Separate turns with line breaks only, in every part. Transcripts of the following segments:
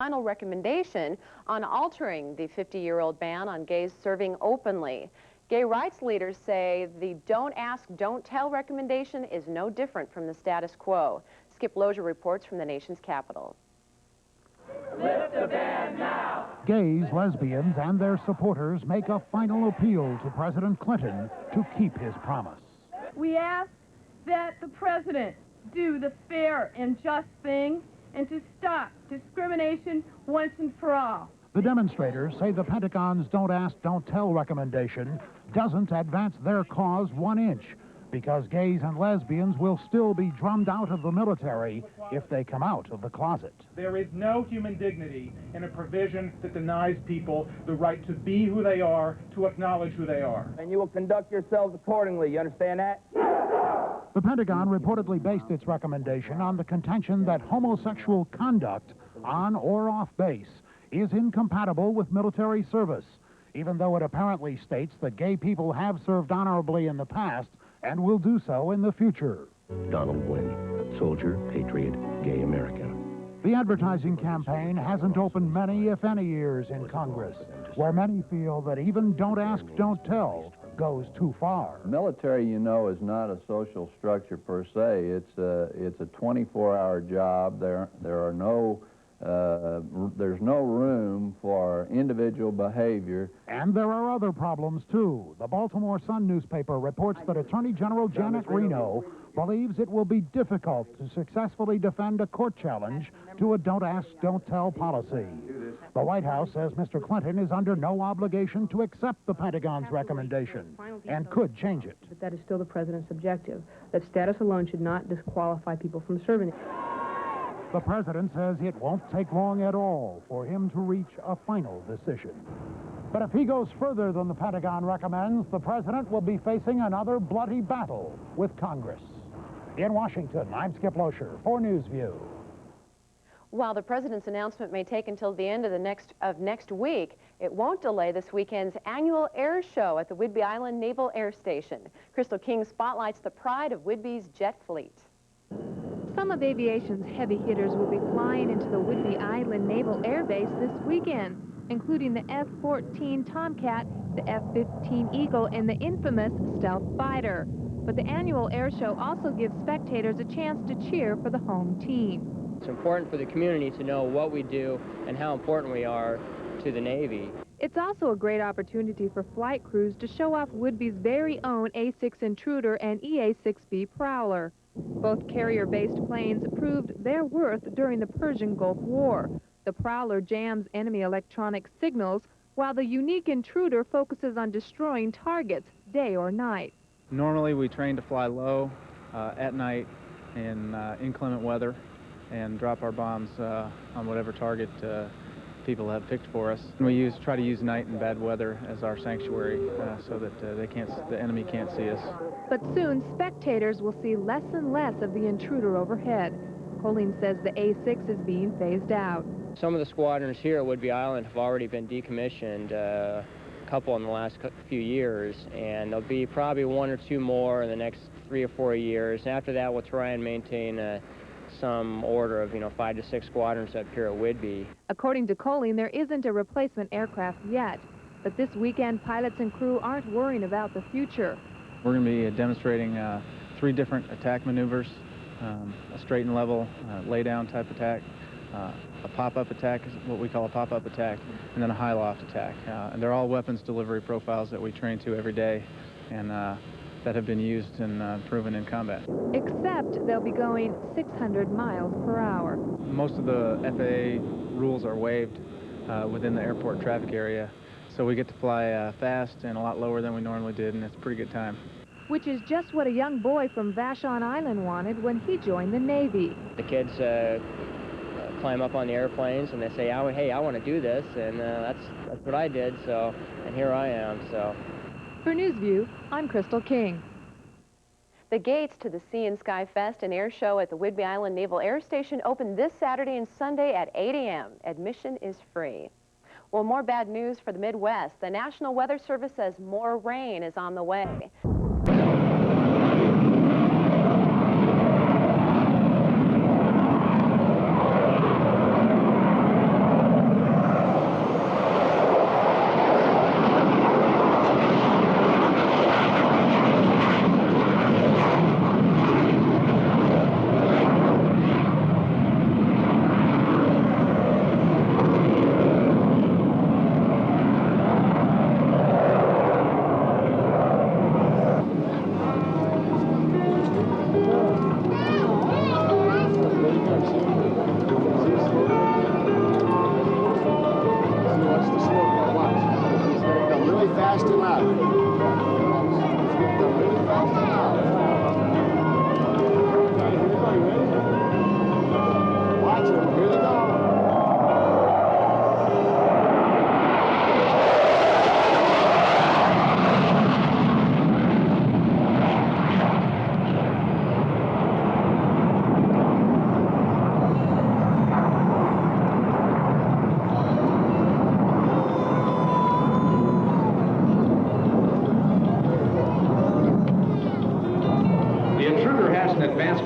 final recommendation on altering the 50-year-old ban on gays serving openly. Gay rights leaders say the don't ask, don't tell recommendation is no different from the status quo. Skip Lozier reports from the nation's capital.
Lift the ban now!
Gays, lesbians, and their supporters make a final appeal to President Clinton to keep his promise.
We ask that the president do the fair and just thing and to stop discrimination once and for all.
The demonstrators say the Pentagon's don't ask, don't tell recommendation doesn't advance their cause 1 inch because gays and lesbians will still be drummed out of the military if they come out of the closet.
There is no human dignity in a provision that denies people the right to be who they are, to acknowledge who they are.
And you will conduct yourselves accordingly, you understand that?
The Pentagon reportedly based its recommendation on the contention that homosexual conduct on or off base is incompatible with military service, even though it apparently states that gay people have served honorably in the past and will do so in the future.
Donald Gwynn, soldier, patriot, gay America.
The advertising campaign hasn't opened many, if any, ears in Congress, where many feel that even don't ask, don't tell goes too far.
Military, you know, is not a social structure per se. It's a 24-hour job. There's no room for individual behavior.
And there are other problems, too. The Baltimore Sun newspaper reports that Attorney General Janet Reno believes it will be difficult to successfully defend a court challenge to a don't ask, don't tell policy. The White House says Mr. Clinton is under no obligation to accept the Pentagon's recommendation and could change it.
But that is still the president's objective, that status alone should not disqualify people from serving.
The president says it won't take long at all for him to reach a final decision. But if he goes further than the Pentagon recommends, the president will be facing another bloody battle with Congress. In Washington, I'm Skip Lozier for NewsView.
While the president's announcement may take until the end of next week, it won't delay this weekend's annual air show at the Whidbey Island Naval Air Station. Crystal King spotlights the pride of Whidbey's jet fleet.
Some of aviation's heavy hitters will be flying into the Whidbey Island Naval Air Base this weekend, including the F-14 Tomcat, the F-15 Eagle, and the infamous Stealth Fighter. But the annual air show also gives spectators a chance to cheer for the home team.
It's important for the community to know what we do and how important we are to the Navy.
It's also a great opportunity for flight crews to show off Whidbey's very own A-6 Intruder and EA-6B Prowler. Both carrier-based planes proved their worth during the Persian Gulf War. The Prowler jams enemy electronic signals, while the unique Intruder focuses on destroying targets day or night.
Normally we train to fly low at night in inclement weather and drop our bombs on whatever target people have picked for us. And we try to use night and bad weather as our sanctuary so that the enemy can't see us.
But soon spectators will see less and less of the Intruder overhead. Colleen says the A-6 is being phased out.
Some of the squadrons here at Whidbey Island have already been decommissioned, a couple in the last few years, and there'll be probably 1 or 2 more in the next 3 or 4 years. After that, we'll try and maintain some order of, 5 to 6 squadrons up here at Whidbey.
According to Colleen, there isn't a replacement aircraft yet, but this weekend pilots and crew aren't worrying about the future.
We're going to be demonstrating 3 different attack maneuvers, a straight and level lay-down type attack, a pop-up attack, what we call a pop-up attack, and then a high-loft attack. And they're all weapons delivery profiles that we train to every day and that have been used and proven in combat.
Except they'll be going 600 miles per hour.
Most of the FAA rules are waived within the airport traffic area, so we get to fly fast and a lot lower than we normally did, and it's a pretty good time.
Which is just what a young boy from Vashon Island wanted when he joined the Navy.
The kids climb up on the airplanes and they say, oh, hey, I want to do this, and that's what I did, so, and here I am, so.
For NewsView, I'm Crystal King.
The gates to the Sea and Sky Fest and Air Show at the Whidbey Island Naval Air Station open this Saturday and Sunday at 8 a.m. Admission is free. Well, more bad news for the Midwest. The National Weather Service says more rain is on the way.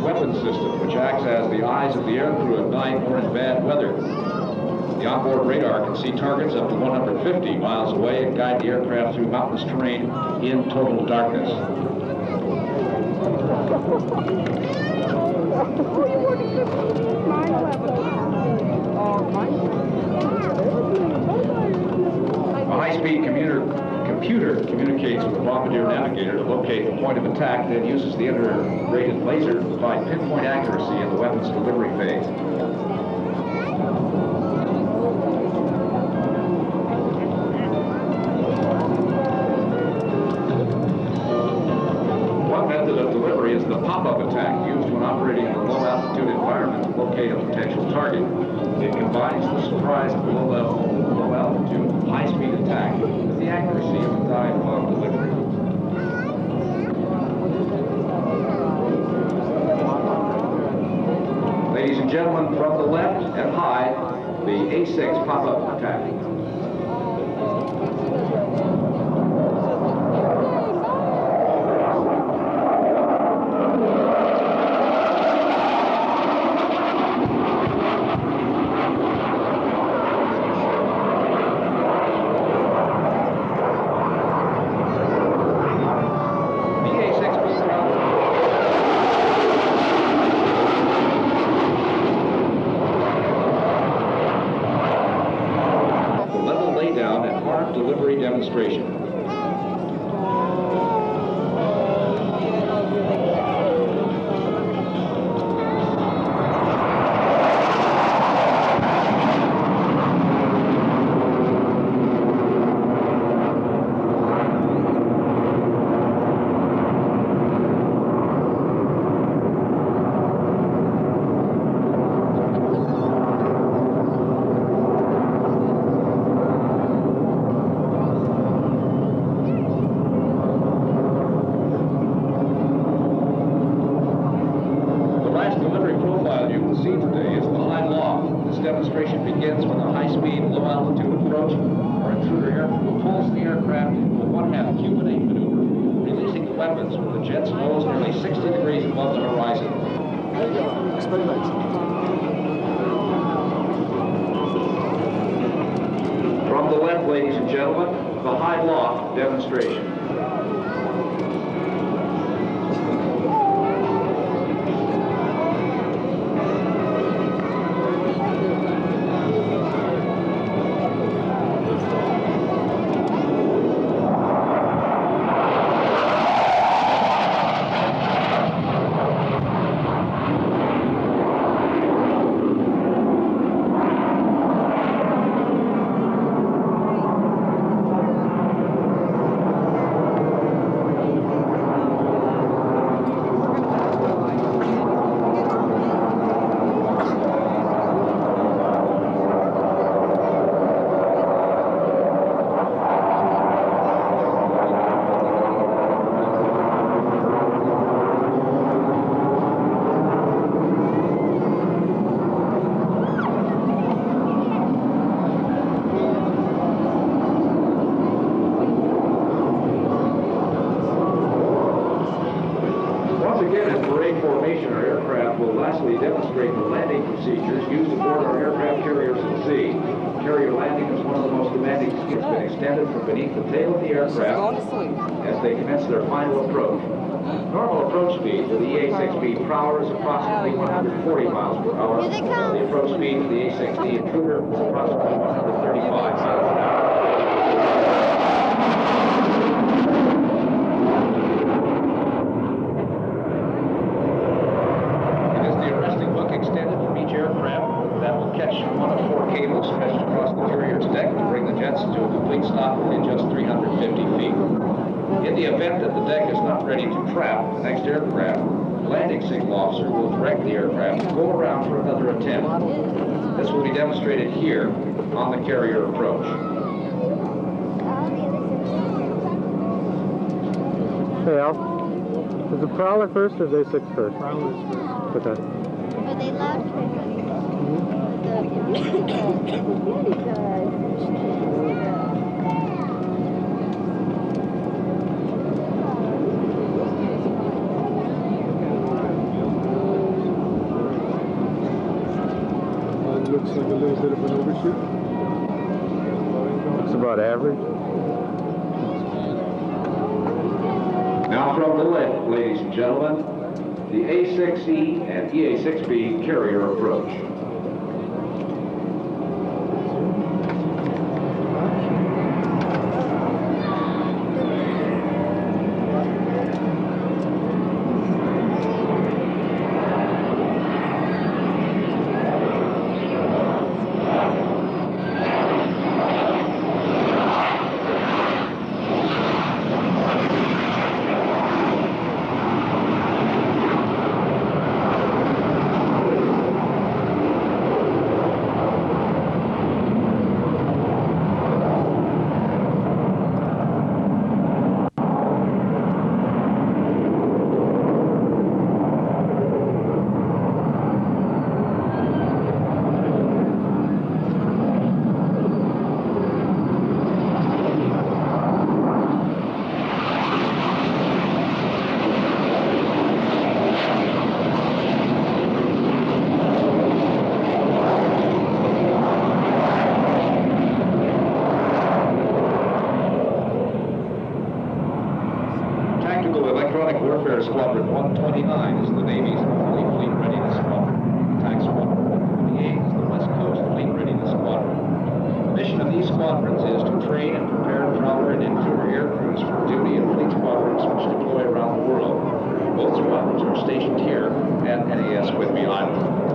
weapons system, which acts as the eyes of the aircrew at night or in bad weather. The onboard radar can see targets up to 150 miles away and guide the aircraft through mountainous terrain in total darkness. A high-speed computer communicates with the bombardier navigator to locate the point of attack, then uses the integrated laser to provide pinpoint accuracy in the weapon's delivery phase. One method of delivery is the pop-up attack, used when operating in a low-altitude environment to locate a potential target. It combines the surprise of low-altitude, high-speed attack with the accuracy of a dive bomb delivery. Ladies and gentlemen, from the left and high, the A6 pop-up attack. Delivery demonstration. Demonstration begins with a high-speed, low-altitude approach. Our intruder aircrew pulls the aircraft into a one-half Q&A maneuver, releasing the weapons with the jet's nose nearly 60 degrees above the horizon. From the left, ladies and gentlemen, the high loft demonstration. Our aircraft will lastly demonstrate the landing procedures used aboard our aircraft carriers at sea. Carrier landing is one of the most demanding skills. It's been extended from beneath the tail of the aircraft as they commence their final approach. Normal approach speed for the A6B Prowler is approximately 140 miles per hour. The approach speed for the A6D Intruder is approximately 135 miles per hour. One of 4 cables stretched across the carrier's deck to bring the jets to a complete stop in just 350 feet. In the event that the deck is not ready to trap the next aircraft, the landing signal officer will direct the aircraft to go around for another attempt. This will be demonstrated here on the carrier approach.
Hey Al, is the Prowler first or is A6 first?
Prowler is first.
Okay.
Are they loud?
little bit of an overshoot.
Looks about average.
Now from the left, ladies and gentlemen, the A6E and EA6B carrier approach. Warfare Squadron 129 is the Navy's only fleet readiness squadron. Attack Squadron 128 is the West Coast Fleet Readiness Squadron. The mission of these squadrons is to train and prepare trawler and intruder air crews for duty in fleet squadrons which deploy around the world. Both squadrons are stationed here at NAS Whidbey Island.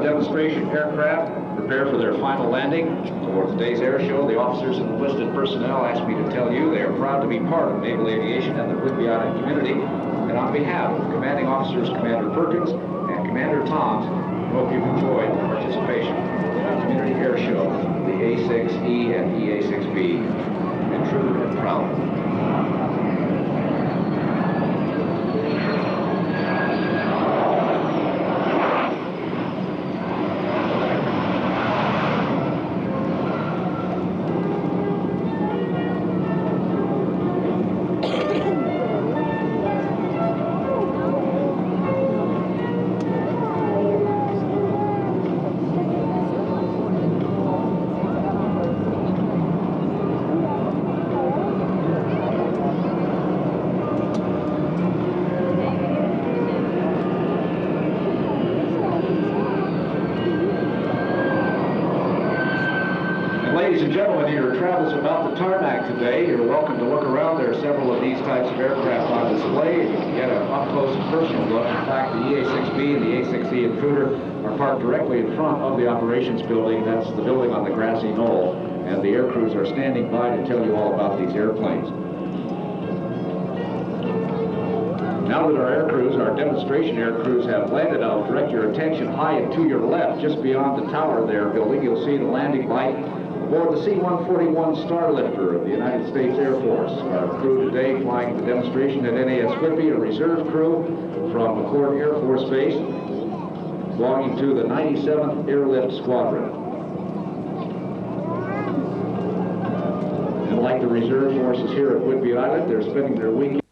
Demonstration aircraft prepare for their final landing toward today's air show. The officers and enlisted personnel asked me to tell you they are proud to be part of naval aviation and the Whidbey Island community. And on behalf of commanding officers Commander Perkins and Commander Toms, we hope you've enjoyed the participation in the community air show, the A6E and EA6B, Intruder and Prowler. Ladies and gentlemen, your travels about the tarmac today, you're welcome to look around. There are several of these types of aircraft on display. You can get an up-close and personal look. In fact, the EA6B and the A6E Intruder are parked directly in front of the operations building. That's the building on the grassy knoll. And the air crews are standing by to tell you all about these airplanes. Now that our air crews, our demonstration air crews have landed, I'll direct your attention high and to your left, just beyond the tower they're building. You'll see the landing light aboard the C-141 Starlifter of the United States Air Force. Our crew today flying the demonstration at NAS Whidbey, a reserve crew from McCord Air Force Base, belonging to the 97th Airlift Squadron. And like the reserve forces here at Whidbey Island, they're spending their weekend